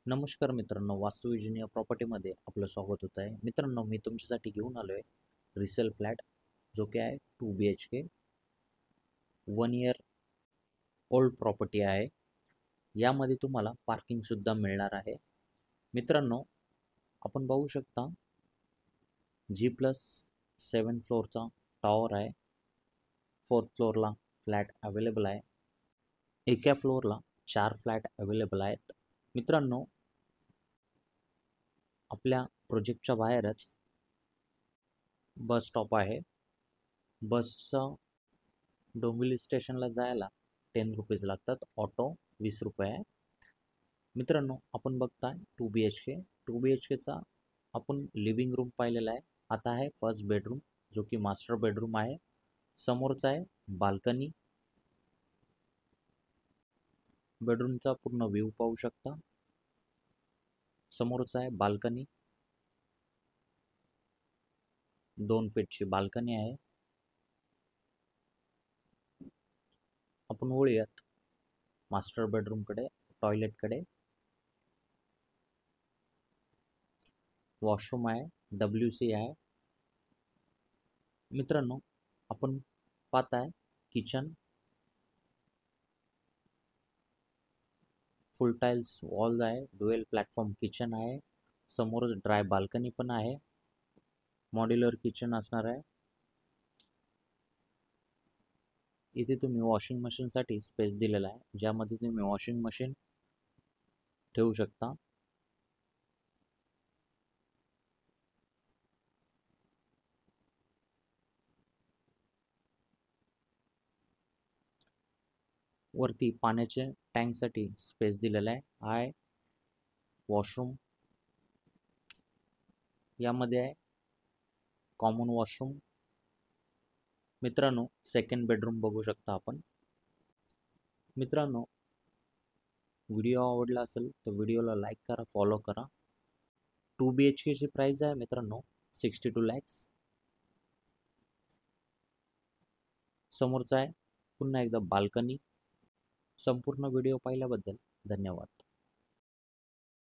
नमस्कार मित्रांनो, वास्तू विजन या प्रॉपर्टीमध्ये आपलं स्वागत होत आहे. मित्रांनो, मी तुमच्यासाठी घेऊन आलो आहे रिसेल फ्लॅट, जो की आहे 2 BHK 1 इयर ओल्ड प्रॉपर्टी आहे. यामध्ये तुम्हाला पार्किंगसुद्धा मिळणार आहे. मित्रांनो, आपण बघू शकता G+7 फ्लोअरचा टॉवर आहे. 4th फ्लोअरला फ्लॅट अवेलेबल आहे. एका फ्लोअरला 4 फ्लॅट अवेलेबल आहेत. मित्रांनो, आपल्या प्रोजेक्टच्या बाहेरच बस स्टॉप आहे. बसचं डोंबिवली स्टेशनला जायला 10 रुपीज लागतात. ऑटो 20 रुपये आहे. मित्रांनो, आपण बघताय 2 BHK. 2 BHKचा आपण लिव्हिंग रूम पाहिलेला आहे. आता आहे फर्स्ट बेडरूम, जो की मास्टर बेडरूम आहे. समोरचा आहे बाल्कनी. बेडरूमचा पूर्ण व्ह्यू पाहू शकता. समोरचा आहे बाल्कनी. 2 फीटची बाल्कनी आहे. आपण वळूयात मास्टर बेडरूमकडे, टॉयलेटकडे. वॉशरूम आहे, WC आहे. मित्रांनो, आपण पाहताय किचन, फुल टाइल्स वॉल्स आहे. ड्युएल प्लॅटफॉर्म किचन आहे. समोरच ड्राय बाल्कनी पण आहे. मॉड्युलर किचन असणार आहे. इथे तुम्ही वॉशिंग मशीनसाठी स्पेस दिलेला आहे, ज्यामध्ये तुम्ही वॉशिंग मशीन ठेवू शकता. वरती पाण्याचे टँकसाठी स्पेस दिलेला आहे. वॉशरूम यामध्ये आहे. Common washroom. मित्रांनो, सेकंड बेडरूम बघू शकता आपण. मित्रांनो, व्हिडिओ आवडला असेल तर व्हिडिओला लाईक करा, फॉलो करा. 2 BHKची प्राइस आहे मित्रांनो 62 lakhs. समोरचा आहे पुन्हा एकदा बाल्कनी. संपूर्ण व्हिडिओ पाहिल्याबद्दल धन्यवाद.